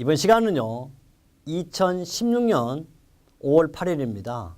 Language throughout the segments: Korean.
이번 시간은요 2016년 5월 8일입니다.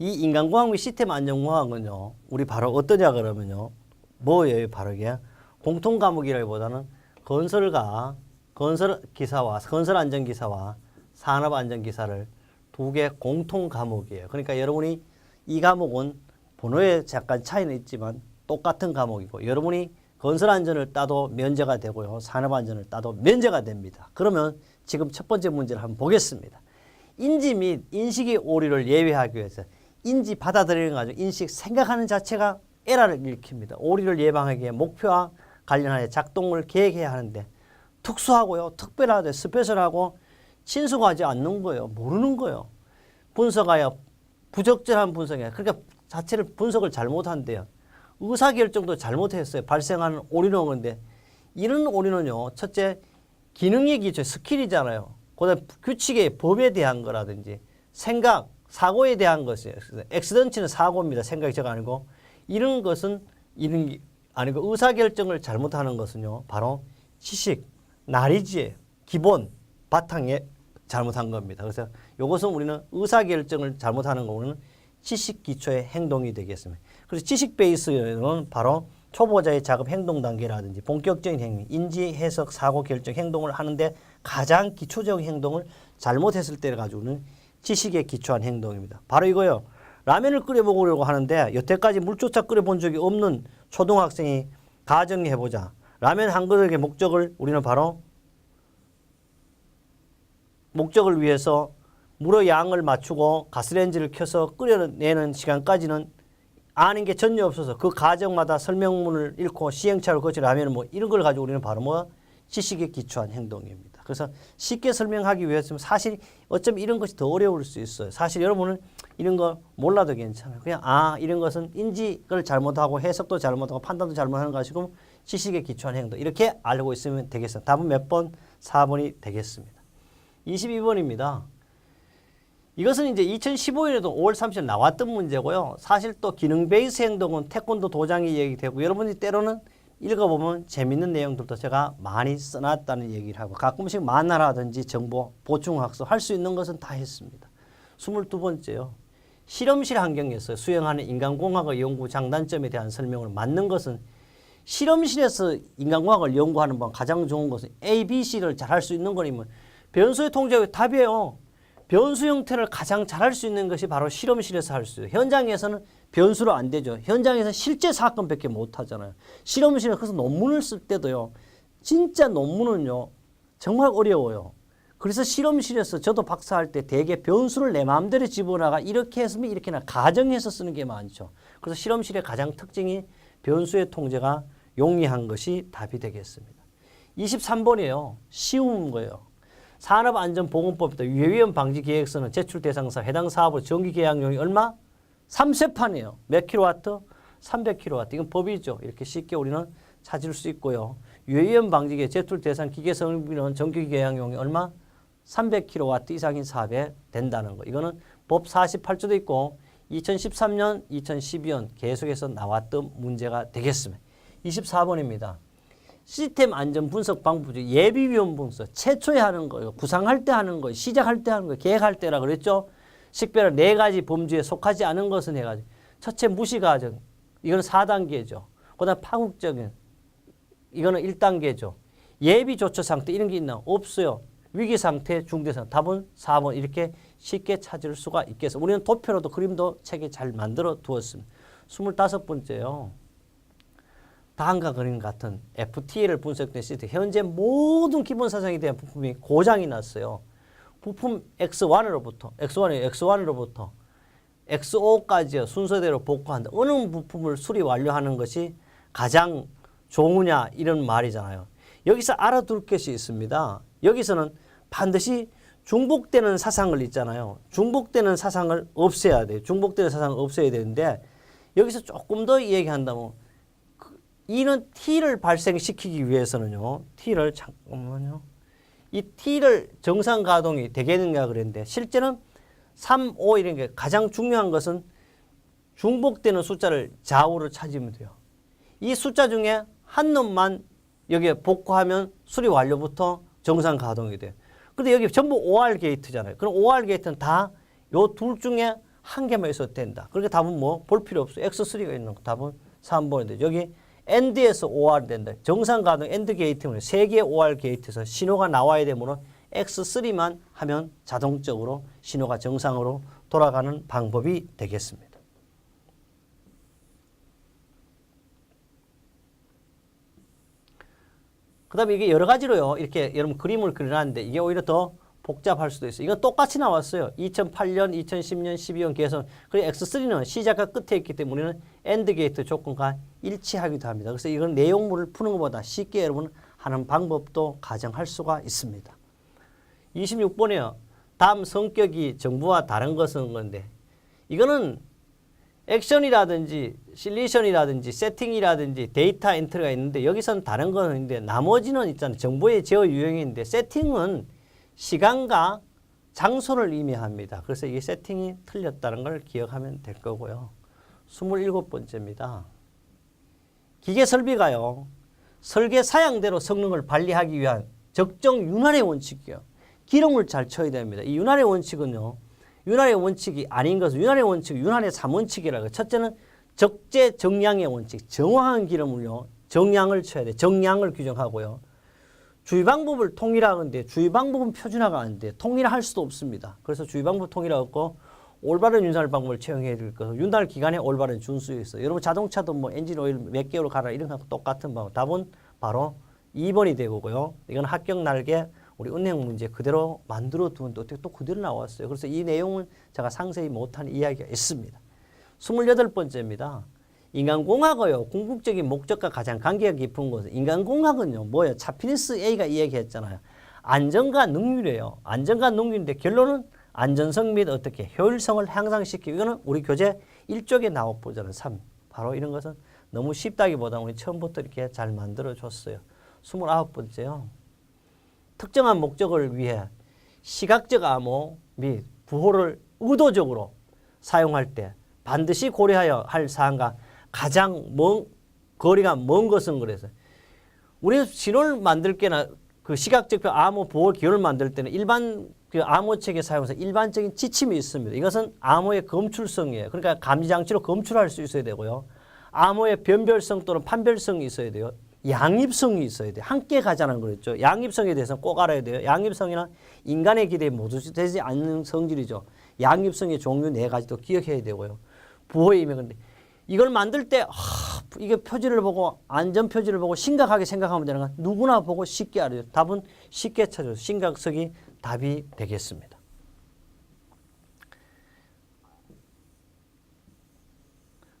이 인간공학 및 시스템 안전공학은요 우리 바로 어떠냐 그러면요 뭐예요? 바로 이게 공통 과목이라기보다는 건설 기사와 건설 안전 기사와 산업 안전 기사를 두 개 공통 과목이에요. 그러니까 여러분이 이 과목은 번호에 잠깐 차이는 있지만 똑같은 과목이고 여러분이 건설 안전을 따도 면제가 되고요. 산업 안전을 따도 면제가 됩니다. 그러면 지금 첫 번째 문제를 한번 보겠습니다. 인지 및 인식의 오류를 예외하기 위해서 인지 받아들이는 거 가지고 인식 생각하는 자체가 에러를 일으킵니다. 오류를 예방하기 위해 목표와 관련하여 작동을 계획해야 하는데 특수하고요. 특별하고 스페셜하고 친숙하지 않는 거예요. 모르는 거예요. 분석하여 부적절한 분석이에요. 그러니까 자체를 분석을 잘못한대요. 의사결정도 잘못했어요. 발생하는 오류는 건데 이런 오류는요. 첫째 기능의 기초 스킬이잖아요. 그다음 규칙의 법에 대한 거라든지 생각, 사고에 대한 것이에요. 액시던트는 사고입니다. 생각이 적 아니고 이런 것은 이런 게 아니고 의사결정을 잘못하는 것은요. 바로 지식, 나리지의 기본 바탕에 잘못한 겁니다. 그래서 이것은 우리는 의사결정을 잘못하는 거는 지식 기초의 행동이 되겠습니다. 그래서 지식 베이스는 바로 초보자의 작업 행동 단계라든지 본격적인 행위, 인지, 해석, 사고, 결정, 행동을 하는데 가장 기초적인 행동을 잘못했을 때를 가지고는 지식에 기초한 행동입니다. 바로 이거요. 라면을 끓여보려고 하는데 여태까지 물조차 끓여본 적이 없는 초등학생이 가정해보자. 라면 한 그릇의 목적을 우리는 바로 목적을 위해서 물의 양을 맞추고 가스레인지를 켜서 끓여내는 시간까지는 아는 게 전혀 없어서 그 과정마다 설명문을 읽고 시행착오를 거쳐 라면은 뭐 이런 걸 가지고 우리는 바로 뭐 지식에 기초한 행동입니다. 그래서 쉽게 설명하기 위해서는 사실 어쩌면 이런 것이 더 어려울 수 있어요. 사실 여러분은 이런 거 몰라도 괜찮아요. 그냥 이런 것은 인지를 잘못하고 해석도 잘못하고 판단도 잘못하는 것이고 지식에 기초한 행동 이렇게 알고 있으면 되겠어요. 답은 몇 번? 4번이 되겠습니다. 22번입니다. 이것은 이제 2015년에도 5월 30일 나왔던 문제고요. 사실 또 기능 베이스 행동은 태권도 도장이 얘기되고 여러분이 때로는 읽어보면 재밌는 내용들도 제가 많이 써놨다는 얘기를 하고 가끔씩 만화라든지 정보 보충학습 할 수 있는 것은 다 했습니다. 22번째요. 실험실 환경에서 수행하는 인간공학의 연구 장단점에 대한 설명을 맞는 것은 실험실에서 인간공학을 연구하는 번 가장 좋은 것은 A, B, C를 잘 할 수 있는 거라면 변수의 통제가 답이에요. 변수 형태를 가장 잘할 수 있는 것이 바로 실험실에서 할 수 있어요. 현장에서는 변수로 안 되죠. 현장에서는 실제 사건밖에 못 하잖아요. 실험실에 그래서 논문을 쓸 때도요. 진짜 논문은요. 정말 어려워요. 그래서 실험실에서 저도 박사할 때 대개 변수를 내 마음대로 집어넣어가 이렇게 했으면 이렇게나 가정해서 쓰는 게 많죠. 그래서 실험실의 가장 특징이 변수의 통제가 용이한 것이 답이 되겠습니다. 23번이에요. 쉬운 거예요. 산업안전보건법입니다. 유해위험 방지 계획서는 제출 대상사 해당 사업의 정기 계약용이 얼마? 3세판이에요. 몇 킬로와트? 300킬로와트. 이건 법이죠. 이렇게 쉽게 우리는 찾을 수 있고요. 유해위험 방지 계획 제출 대상 기계 성비는 정기 계약용이 얼마? 300킬로와트 이상인 사업에 된다는 거. 이거는 법 48조도 있고 2013년, 2012년 계속해서 나왔던 문제가 되겠습니다. 24번입니다. 시스템 안전 분석 방법 중 예비 위험 분석 최초에 하는 거예요. 구상할 때 하는 거예요. 시작할 때 하는 거예요. 계획할 때라 그랬죠. 식별할 4가지 범주에 속하지 않은 것은 4가지. 첫째 무시 과정. 이거는 4단계죠. 그다음 파국적인. 이거는 1단계죠. 예비 조처 상태 이런 게 있나? 없어요. 위기 상태, 중대 상태. 답은 4번 이렇게 쉽게 찾을 수가 있겠어요. 우리는 도표로도 그림도 책에 잘 만들어 두었습니다. 25번째요. 다음과 그림 같은 FTL을 분석된 시스템 현재 모든 기본 사정에 대한 부품이 고장이 났어요. 부품 X1으로부터 X5까지 순서대로 복구한다. 어느 부품을 수리 완료하는 것이 가장 좋으냐 이런 말이잖아요. 여기서 알아둘 것이 있습니다. 여기서는 반드시 중복되는 사상을 있잖아요. 중복되는 사상을 없애야 돼요. 중복되는 사상을 없애야 되는데 여기서 조금 더 얘기한다면 이는 T를 발생시키기 위해서는요. T를 잠깐만요. 이 T를 정상 가동이 되겠는가 그랬는데 실제는 3, 5 이런 게 가장 중요한 것은 중복되는 숫자를 좌우로 찾으면 돼요. 이 숫자 중에 한 놈만 여기에 복구하면 수리 완료부터 정상 가동이 돼요. 근데 여기 전부 OR 게이트잖아요. 그럼 OR 게이트는 다 요 둘 중에 한 개만 있어도 된다. 그러니까 답은 뭐 볼 필요 없어요. X3가 있는 거 답은 3번인데 여기 AND에서 OR 된다. 정상 가능 AND 게이트는 3개의 OR 게이트에서 신호가 나와야 되므로 X3만 하면 자동적으로 신호가 정상으로 돌아가는 방법이 되겠습니다. 그 다음에 이게 여러 가지로요. 이렇게 여러분 그림을 그려놨는데 이게 오히려 더 복잡할 수도 있어요. 이건 똑같이 나왔어요. 2008년, 2010년, 12년 개선. 그리고 X3는 시작과 끝에 있기 때문에 우리는 AND 게이트 조건과 일치하기도 합니다. 그래서 이건 내용물을 푸는 것보다 쉽게 여러분 하는 방법도 가정할 수가 있습니다. 26번이요. 다음 성격이 정보와 다른 것은 건데 이거는 액션이라든지 실리션이라든지 세팅이라든지 데이터 엔트리가 있는데 여기서는 다른 거는 있는데 나머지는 있잖아요. 정보의 제어 유형인데 세팅은 시간과 장소를 의미합니다. 그래서 이 세팅이 틀렸다는 걸 기억하면 될 거고요. 27번째입니다. 기계 설비가요. 설계 사양대로 성능을 발휘하기 위한 적정 윤활의 원칙이요. 기름을 잘 쳐야 됩니다. 이 윤활의 원칙은요. 윤활의 원칙이 아닌 것은 윤활의 원칙, 윤활의 3원칙이라고 해요. 첫째는 적재 정량의 원칙, 정확한 기름을요. 정량을 쳐야 돼. 정량을 규정하고요. 주의 방법을 통일하는데 주의 방법은 표준화가 안 돼. 통일할 수도 없습니다. 그래서 주의 방법 통일하고 올바른 윤활 방법을 채용해야 될 것은 윤활 기간에 올바른 준수에 있어요. 여러분 자동차도 뭐 엔진 오일 몇 개월 갈아 이런 거하고 똑같은 방법. 답은 바로 2번이 되고요. 이건 합격 날개 우리 은행 문제 그대로 만들어 두는데 어떻게 또 그대로 나왔어요. 그래서 이 내용은 제가 상세히 못한 이야기가 있습니다. 28번째입니다. 인간공학은요. 궁극적인 목적과 가장 관계가 깊은 것은 인간공학은요. 뭐예요? 차피니스 A가 이야기했잖아요. 안전과 능률이에요. 안전과 능률인데 결론은 안전성 및 어떻게 효율성을 향상시키고 이거는 우리 교재 1쪽에 나와보잖아요. 3. 바로 이런 것은 너무 쉽다기보다 우리 처음부터 이렇게 잘 만들어줬어요. 29번째요. 특정한 목적을 위해 시각적 암호 및 부호를 의도적으로 사용할 때 반드시 고려해야 할 사항과 가장 거리가 먼 것은 그래서 우리 신호를 만들 때나 그 시각적 암호 보호 기호를 만들 때는 일반 그 암호 체계 사용해서 일반적인 지침이 있습니다. 이것은 암호의 검출성이에요. 그러니까 감지장치로 검출할 수 있어야 되고요. 암호의 변별성 또는 판별성이 있어야 돼요. 양립성이 있어야 돼요. 함께 가자는 거였죠. 양립성에 대해서는 꼭 알아야 돼요. 양립성이나 인간의 기대에 모두 되지 않는 성질이죠. 양립성의 종류 4가지도 기억해야 되고요. 부호의 의미 근데 이걸 만들 때 이게 표지를 보고 안전 표지를 보고 심각하게 생각하면 되는 건 누구나 보고 쉽게 알아요. 답은 쉽게 찾아요. 심각성이 답이 되겠습니다.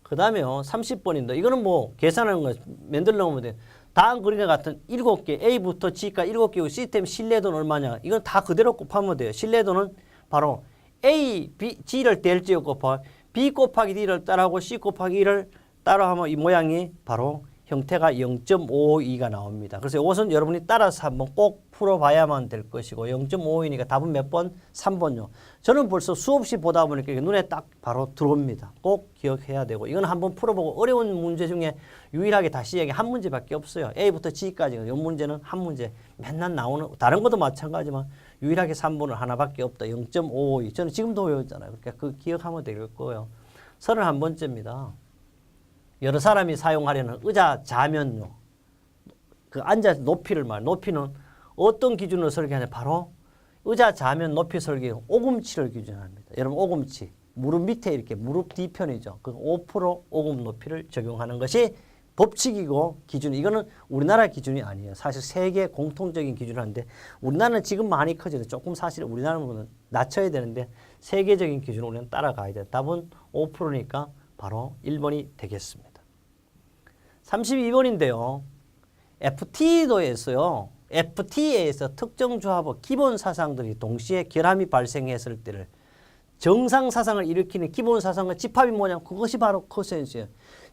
그 다음에요. 30번인데 이거는 뭐 계산하는 거 만들어 놓으면 돼요. 다음 그림과 같은 7개 A부터 G까지 7개의 시스템 신뢰도는 얼마냐. 이건 다 그대로 곱하면 돼요. 신뢰도는 바로 A, B, G를 델지어 곱하 B 곱하기 D를 따라하고 C 곱하기 1을 따라하면 이 모양이 바로 형태가 0.552가 나옵니다. 그래서 이것은 여러분이 따라서 한번 꼭 풀어봐야만 될 것이고 0.552니까 답은 몇 번? 3번요. 저는 벌써 수없이 보다 보니까 눈에 딱 바로 들어옵니다. 꼭 기억해야 되고 이건 한번 풀어보고 어려운 문제 중에 유일하게 다시 얘기 한 문제밖에 없어요. A부터 G까지 이 문제는 한 문제 맨날 나오는 다른 것도 마찬가지지만 유일하게 3번은 하나밖에 없다. 0.552 저는 지금도 외웠잖아요. 그러니까 그 기억하면 될 거예요. 31번째입니다. 여러 사람이 사용하려는 의자 좌면요. 그 앉아 높이를 높이는 어떤 기준으로 설계하냐 바로 의자 좌면 높이 설계 오금치를 기준합니다. 여러분 오금치 무릎 밑에 이렇게 무릎 뒤편이죠. 그 5% 오금 높이를 적용하는 것이 법칙이고 기준. 이거는 우리나라 기준이 아니에요. 사실 세계 공통적인 기준인데 우리나라는 지금 많이 커지는데 조금 사실 우리나라는 낮춰야 되는데 세계적인 기준을 우리는 따라가야 돼요. 답은 5%니까 바로 1번이 되겠습니다. 32번인데요. FT도에서요. FTA에서 특정 조합의 기본 사상들이 동시에 결함이 발생했을 때를 정상 사상을 일으키는 기본 사상의 집합이 뭐냐면 그것이 바로 컨센서스예요.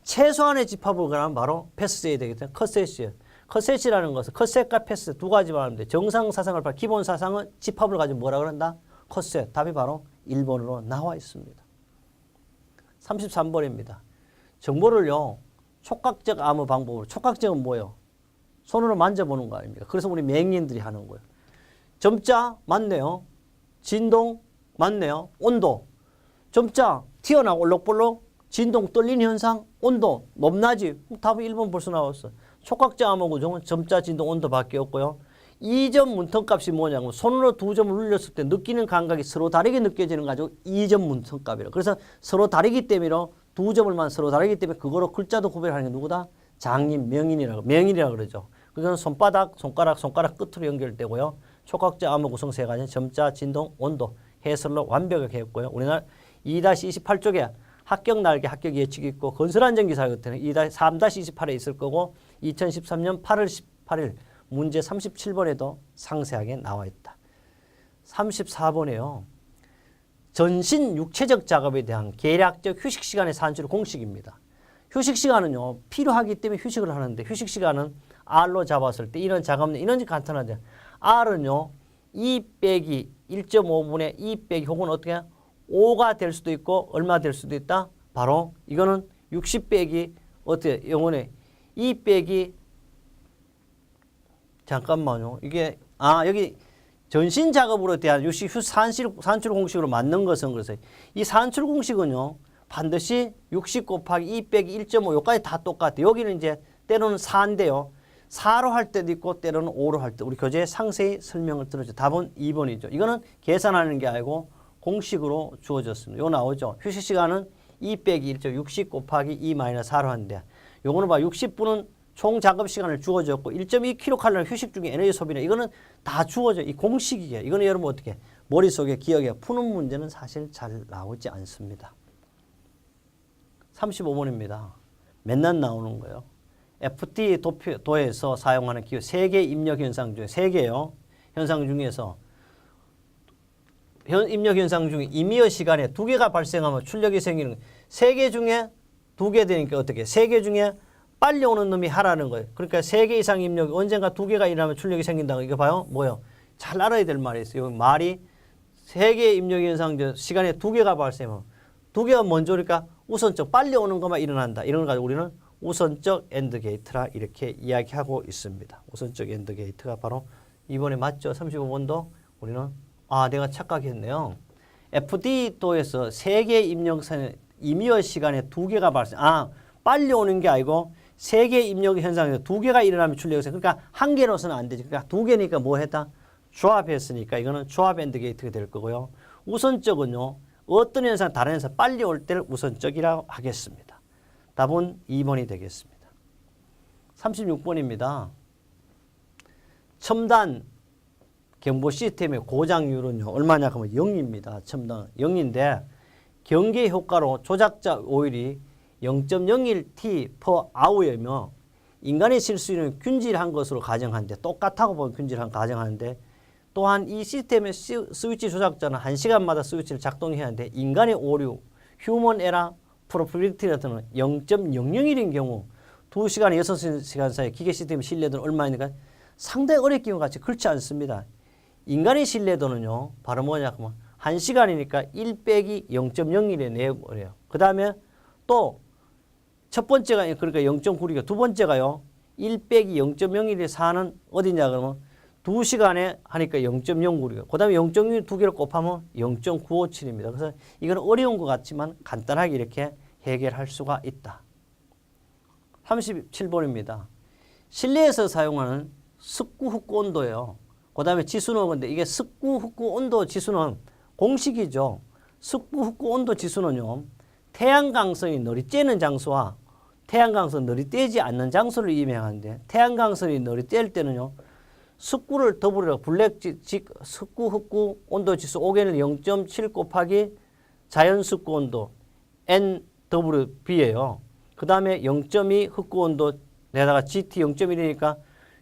최소한의 집합을 그러면 바로 패스해야 되기 때문에 컨센서스예요. 컨센서스라는 것은 컨셉과 패스 두 가지만 하는데 정상 사상을 기본 사상은 집합을 가지고 뭐라 그런다? 컨셉. 답이 바로 1번으로 나와 있습니다. 33번입니다. 정보를요. 촉각적 암호 방법으로 촉각적은 뭐예요? 손으로 만져보는 거 아닙니까? 그래서 우리 맹인들이 하는 거예요. 점자 맞네요. 진동 맞네요. 온도 점자 튀어나오고 올록볼록 진동 떨리는 현상 온도 높낮이 답은 1번 벌써 나왔어. 촉각자 암호 구조는 점자 진동 온도밖에 없고요. 이 점 문턱값이 뭐냐면 손으로 두 점을 눌렸을 때 느끼는 감각이 서로 다르게 느껴지는 거 가지고 2점 문턱값이라. 그래서 서로 다르기 때문에 두 점을만 서로 다르기 때문에 그거로 글자도 구별하는 게 누구다? 장인 명인이라고 그러죠. 그건 손바닥, 손가락 끝으로 연결되고요. 촉각자 암호 구성 세 가지는 점자, 진동, 온도 해설로 완벽하게 했고요. 우리나라 2-28쪽에 합격 날개, 합격 예측이 있고 건설안전기사 같은 3-28에 있을 거고 2013년 8월 18일 문제 37번에도 상세하게 나와 있다. 34번에요. 전신 육체적 작업에 대한 계략적 휴식 시간의 산출 공식입니다. 휴식 시간은요. 필요하기 때문에 휴식을 하는데 휴식 시간은 R로 잡았을 때 이런 작업은 이런 간단하죠. R은요. 2 빼기 1.5분의 2 빼기 혹은 어떻게 5가 될 수도 있고 얼마 될 수도 있다. 바로 이거는 60 빼기 어떻게 영혼에 2 빼기 잠깐만요. 이게 여기 전신 작업으로 대한 산출 공식으로 맞는 것은 그래서 이 산출 공식은요. 반드시 60 곱하기 2 빼기 1.5 여기까지 다 똑같아요. 여기는 이제 때로는 4인데요. 4로 할 때도 있고 때로는 5로 할 때 우리 교재에 상세히 설명을 들었죠. 답은 2번이죠. 이거는 계산하는 게 아니고 공식으로 주어졌습니다. 이거 나오죠. 휴식 시간은 2 빼기 1.60 곱하기 2 마이너스 4로 하는데 요거는 60분은 총 작업 시간을 주어졌고 1.2kcal 휴식 중에 에너지 소비는 이거는 다 주어져. 이 공식이에요. 이거는 여러분 어떻게 머릿속에 기억에 푸는 문제는 사실 잘 나오지 않습니다. 35번입니다. 맨날 나오는 거예요. FT 도에서 사용하는 기호 3개 입력 현상 중에 3개요. 현상 중에서 입력 현상 중에 임의어 시간에 2개가 발생하면 출력이 생기는 3개 중에 2개 되니까 어떻게 3개 중에 빨리 오는 놈이 하라는 거예요. 그러니까 3개 이상 입력이 언젠가 2개가 일어나면 출력이 생긴다고. 이거 봐요. 뭐요? 잘 알아야 될 말이 있어요. 여기 말이 3개 입력 현상 중 시간에 2개가 발생하면 2개가 먼저니까 우선적 빨리 오는 것만 일어난다. 이런 걸 가지고 우리는 우선적 엔드 게이트라 이렇게 이야기하고 있습니다. 우선적 엔드 게이트가 바로 이번에 맞죠? 35번도 우리는 내가 착각했네요. FD도에서 3개 입력선에 임의어 시간에 2개가 발생. 빨리 오는 게 아니고 3개 입력 현상에서 2개가 일어나면 출력이 생겨. 그러니까 한 개로서는 안 되지. 그러니까 2개니까 뭐 했다? 조합했으니까 이거는 조합 엔드 게이트가 될 거고요. 우선적은요. 어떤 현상, 다른 현상 빨리 올 때를 우선적이라고 하겠습니다. 답은 2번이 되겠습니다. 36번입니다. 첨단 경보 시스템의 고장률은요. 얼마냐 하면 0입니다. 첨단 0인데 경계 효과로 조작자 오일이 0.01T per hour이며 인간의 실수는 균질한 것으로 가정하는데 똑같다고 보면 균질한 가정하는데 또한 이 시스템의 스위치 조작자는 1시간마다 스위치를 작동해야 하는데 인간의 오류, 휴먼 에러 프로필리티라는 0.001인 경우 2시간, 6시간 사이 기계 시스템의 신뢰도는 얼마입니까? 상당히 어렵게 같이 그렇지 않습니다. 인간의 신뢰도는요. 바로 뭐냐 하면 1시간이니까 1 빼기 0.01에 내버려요. 그 다음에 또 첫 번째가 그러니까 0.96이고 두 번째가요. 1 빼기 0.01에 4는 어디냐 그러면 2시간에 하니까 0.09이고 그 다음에 0.1 두 개를 곱하면 0.957입니다. 그래서 이건 어려운 것 같지만 간단하게 이렇게 해결할 수가 있다. 37번입니다. 실내에서 사용하는 습구 흡구 온도예요. 그 다음에 지수는 근데 이게 습구 흡구 온도 지수는 공식이죠. 습구 흡구 온도 지수는요. 태양광선이 널리 쬐는 장소와 태양광선 널리 떼지 않는 장소를 의미하는데 태양광선이 널리 뗄 때는요. 습구를 더블이라고 습구 흡구 온도 지수 5개는 0.7 곱하기 자연 습구 온도 NWB예요. 그 다음에 0.2 흡구 온도 내다가 GT 0.1이니까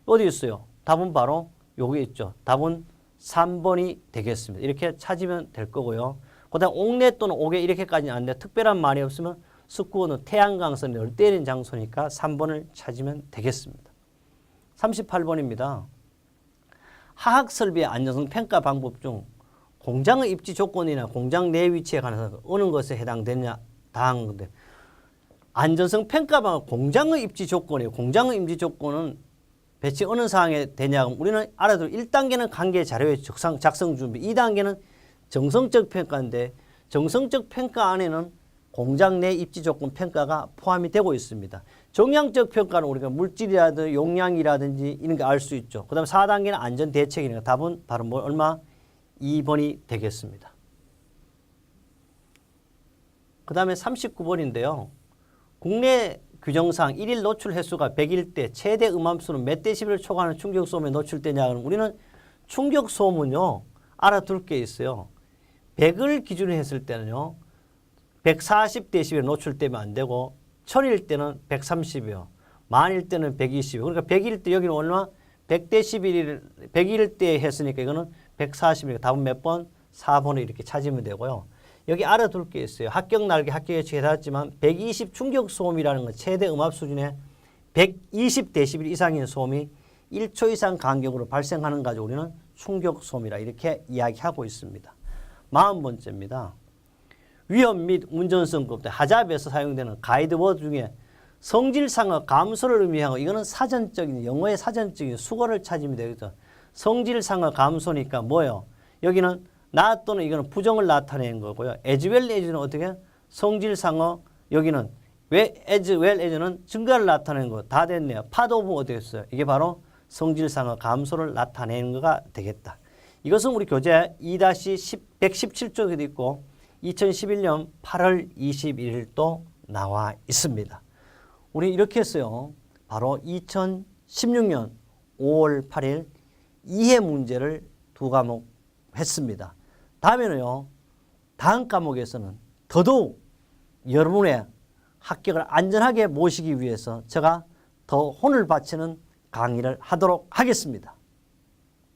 어디 있어요? 답은 바로 여기 있죠. 답은 3번이 되겠습니다. 이렇게 찾으면 될 거고요. 그 다음 옥내 또는 옥외 이렇게까지는 안 돼. 특별한 말이 없으면 습구는 태양광선이 널 때리는 장소니까 3번을 찾으면 되겠습니다. 38번입니다. 화학설비의 안전성 평가 방법 중 공장의 입지 조건이나 공장 내 위치에 관해서 어느 것에 해당되냐 다한 건데 안전성 평가 방법 공장의 입지 조건이에요. 공장의 입지 조건은 배치 어느 상황에 되냐 우리는 알아도 1단계는 관계 자료의 작성 준비, 2단계는 정성적 평가인데 정성적 평가 안에는 공장 내 입지 조건 평가가 포함이 되고 있습니다. 정량적 평가는 우리가 물질이라든지 용량이라든지 이런 거 알 수 있죠. 그 다음에 4단계는 안전 대책이니까 답은 바로 뭐 얼마? 2번이 되겠습니다. 그 다음에 39번인데요. 국내 규정상 1일 노출 횟수가 100일 때 최대 음압수는 몇 데시벨을 초과하는 충격소음에 노출되냐는 우리는 충격소음은요. 알아둘 게 있어요. 100을 기준으로 했을 때는요. 140데시벨 노출되면 안 되고 1000일 때는 130이요. 만일 때는 120이요. 그러니까 100일 때 여기는 얼마? 100데시벨을 100일 때 했으니까 이거는 140이니까 답은 몇 번? 4번을 이렇게 찾으면 되고요. 여기 알아둘 게 있어요. 합격 날개, 합격 예측에 닿았지만 120 충격 소음이라는 건 최대 음압 수준의 120데시벨 이상인 소음이 1초 이상 간격으로 발생하는 거 가지고 우리는 충격 소음이라 이렇게 이야기하고 있습니다. 40번째입니다. 위험 및 운전성급 때 하잡에서 사용되는 가이드워드 중에 성질상의 감소를 의미하고 이거는 사전적인 영어의 사전적인 수거를 찾으면 되겠죠. 성질상의 감소니까 뭐예요? 여기는 나 또는 이거는 부정을 나타내는 거고요. as well as는 어떻게? 성질상의 여기는 as well as는 증가를 나타내는 거 다 됐네요. part of 어떻게 했어요? 이게 바로 성질상의 감소를 나타내는 거가 되겠다. 이것은 우리 교재 2-117쪽에도 있고 2011년 8월 21일도 나와 있습니다. 우리 이렇게 했어요. 바로 2016년 5월 8일 이해 문제를 2과목 했습니다. 다음에는요. 다음 과목에서는 더더욱 여러분의 합격을 안전하게 모시기 위해서 제가 더 혼을 바치는 강의를 하도록 하겠습니다.